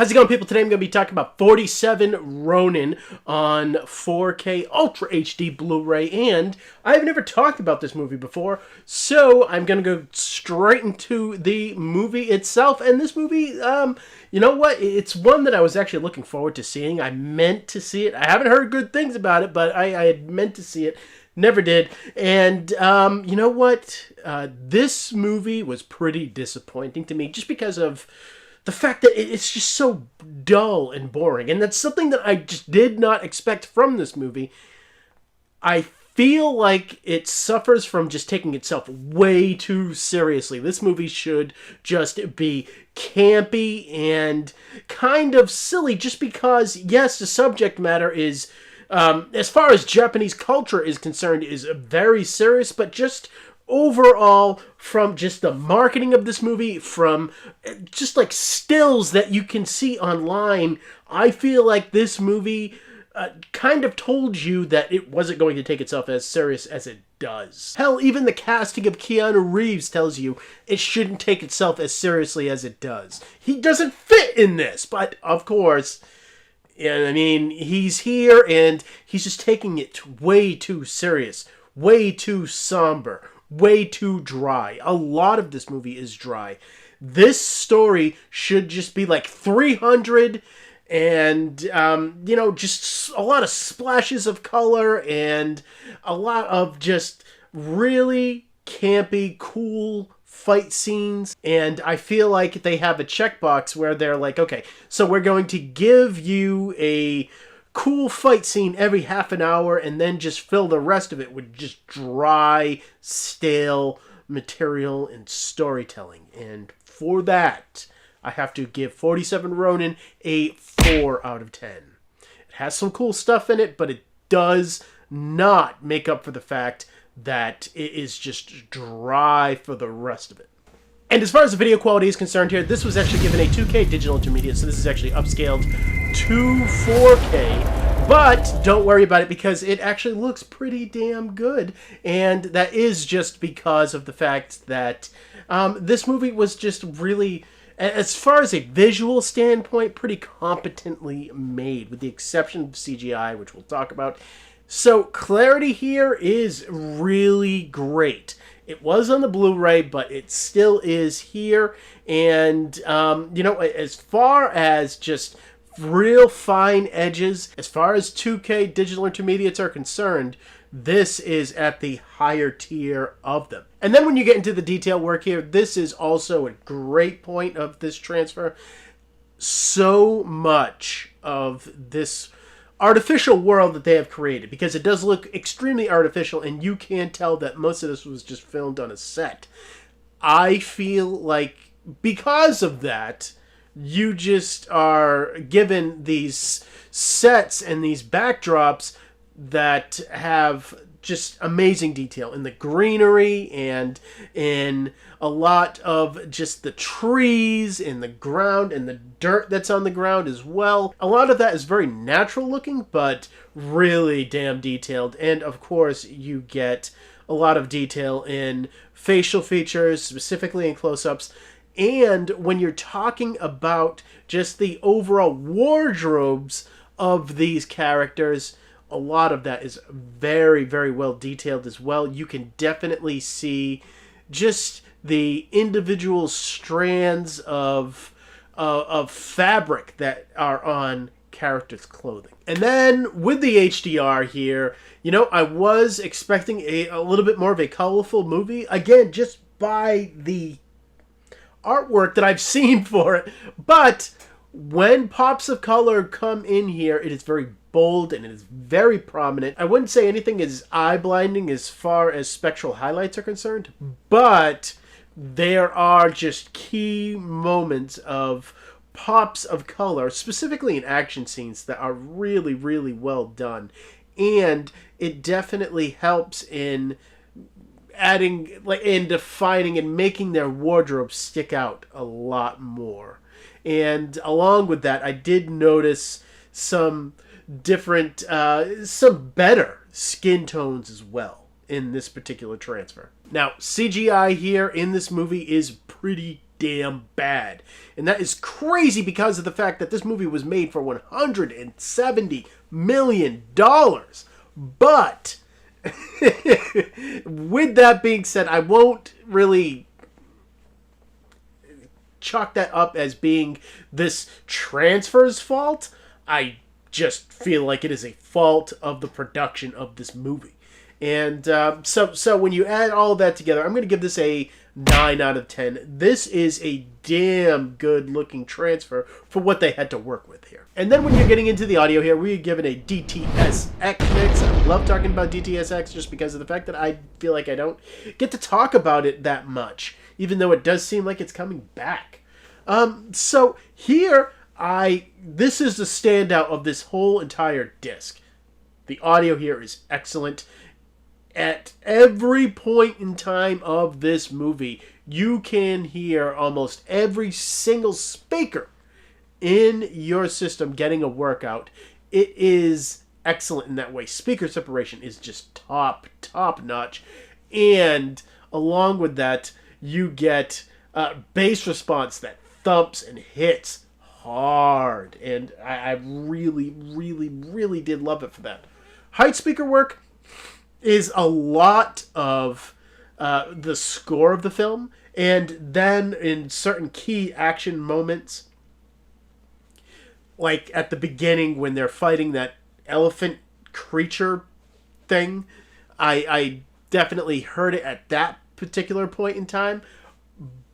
How's it going, people? Today I'm going to be talking about 47 Ronin on 4K Ultra HD Blu-ray, and I've never talked about this movie before, so I'm going to go straight into the movie itself. And this movie, you know what? It's one that I was actually looking forward to seeing. I meant to see it. I haven't heard good things about it, but I had meant to see it. Never did. And you know what? This movie was pretty disappointing to me just because of the fact that it's just so dull and boring. And that's something that I just did not expect from this movie. I feel like it suffers from just taking itself way too seriously. This movie should just be campy and kind of silly just because, yes, the subject matter is, as far as Japanese culture is concerned, is very serious, but just overall, from just the marketing of this movie, from just like stills that you can see online, I feel like this movie kind of told you that it wasn't going to take itself as serious as it does. Hell, even the casting of Keanu Reeves tells you it shouldn't take itself as seriously as it does. He doesn't fit in this, but of course, yeah, I mean, he's here and he's just taking it way too serious, way too somber, way too dry. A lot of this movie is dry. This story should just be like 300 and, you know, just a lot of splashes of color and a lot of just really campy, cool fight scenes. And I feel like they have a checkbox where they're like, okay, so we're going to give you a cool fight scene every half an hour and then just fill the rest of it with just dry, stale material and storytelling. And for that, I have to give 47 Ronin a 4 out of 10. It has some cool stuff in it, but it does not make up for the fact that it is just dry for the rest of it. And as far as the video quality is concerned here, this was actually given a 2K digital intermediate, so this is actually upscaled to 4K. But don't worry about it because it actually looks pretty damn good. And that is just because of the fact that this movie was just really, as far as a visual standpoint, pretty competently made, with the exception of CGI, which we'll talk about. So clarity here is really great. It was on the Blu-ray, but it still is here. And, you know, as far as just real fine edges, as far as 2K digital intermediates are concerned, this is at the higher tier of them. And then when you get into the detail work here, this is also a great point of this transfer. So much of this artificial world that they have created, because it does look extremely artificial and you can tell that most of this was just filmed on a set. I feel like because of that, you just are given these sets and these backdrops that have just amazing detail in the greenery and in a lot of just the trees in the ground and the dirt that's on the ground as well. A lot of that is very natural looking, but really damn detailed. And of course, you get a lot of detail in facial features, specifically in close-ups. And when you're talking about just the overall wardrobes of these characters, a lot of that is very, very well detailed as well. You can definitely see just the individual strands of fabric that are on characters' clothing. And then with the HDR here, you know, I was expecting a little bit more of a colorful movie. Again, just by the artwork that I've seen for it. But when pops of color come in here, it is very bold and it is very prominent. I wouldn't say anything is eye-blinding as far as spectral highlights are concerned, but there are just key moments of pops of color, specifically in action scenes, that are really, really well done. And it definitely helps in adding, like, in defining and making their wardrobe stick out a lot more. And along with that, I did notice some different, some better skin tones as well in this particular transfer. Now, CGI here in this movie is pretty damn bad. And that is crazy because of the fact that this movie was made for $170 million. But with that being said, I won't really chalk that up as being this transfer's fault. I just feel like it is a fault of the production of this movie. And so when you add all of that together, I'm going to give this a 9 out of 10. This is a damn good looking transfer for what they had to work with here. And then when you're getting into the audio here, we're given a DTS-X mix. I love talking about DTS-X just because of the fact that I feel like I don't get to talk about it that much, even though it does seem like it's coming back. So here, this is the standout of this whole entire disc. The audio here is excellent. At every point in time of this movie, you can hear almost every single speaker in your system getting a workout. It is excellent in that way. Speaker separation is just top notch. And along with that, you get bass response that thumps and hits hard. And I really did love it for that. Height speaker work is a lot of the score of the film, and then in certain key action moments, like at the beginning when they're fighting that elephant creature thing, I definitely heard it at that particular point in time,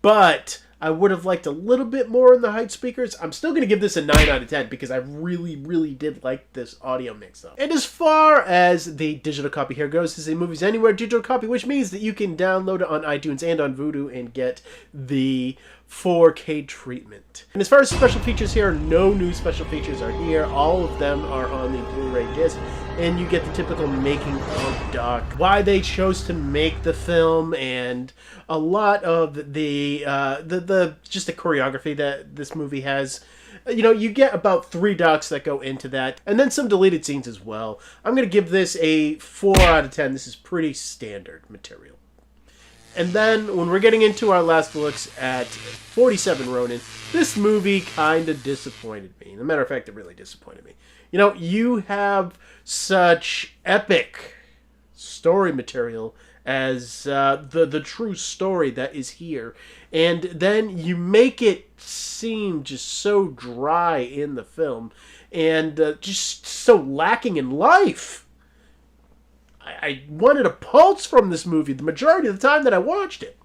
but I would have liked a little bit more in the height speakers. I'm still going to give this a 9 out of 10 because I really did like this audio mix up. And as far as the digital copy here goes, this is a Movies Anywhere digital copy, which means that you can download it on iTunes and on Vudu and get the 4K treatment. And as far as special features here, no new special features are here. All of them are on the Blu-ray disc, and you get the typical making of doc, why they chose to make the film, and a lot of the just the choreography that this movie has. You know, you get about 3 docs that go into that, and then some deleted scenes as well. I'm going to give this a 4 out of 10. This is pretty standard material. And then, when we're getting into our last looks at 47 Ronin, this movie kind of disappointed me. As a matter of fact, it really disappointed me. You know, you have such epic story material as the true story that is here, and then you make it seem just so dry in the film, and just so lacking in life. I wanted a pulse from this movie the majority of the time that I watched it.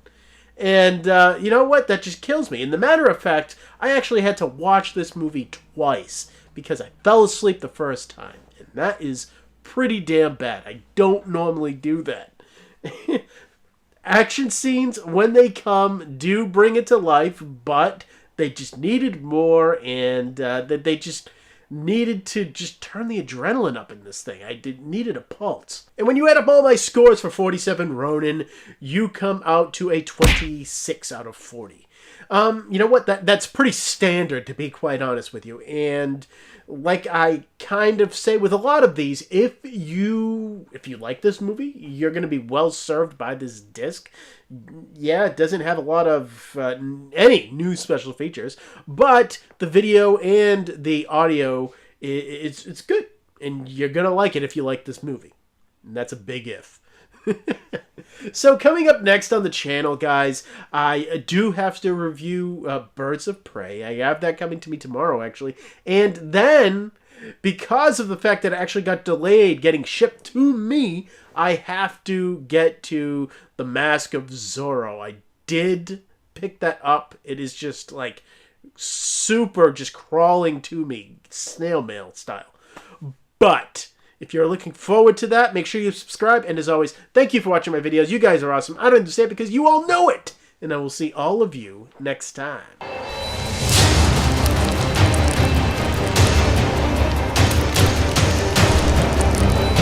And you know what? That just kills me. And the matter of fact, I actually had to watch this movie twice because I fell asleep the first time. And that is pretty damn bad. I don't normally do that. Action scenes, when they come, do bring it to life, but they just needed more, and that they just needed to just turn the adrenaline up in this thing. Needed a pulse. And when you add up all my scores for 47 Ronin, you come out to a 26 out of 40. You know what? That's pretty standard, to be quite honest with you. And like I kind of say with a lot of these, if you like this movie, you're going to be well served by this disc. Yeah, it doesn't have a lot of any new special features, but the video and the audio, it's good, and you're going to like it if you like this movie. And that's a big if. So coming up next on the channel, guys, I do have to review Birds of Prey. I have that coming to me tomorrow, actually. And then, because of the fact that it actually got delayed getting shipped to me, I have to get to The Mask of Zorro. I did pick that up. It is just like super just crawling to me, snail mail style. But if you're looking forward to that, make sure you subscribe. And as always, thank you for watching my videos. You guys are awesome. I don't understand because you all know it. And I will see all of you next time.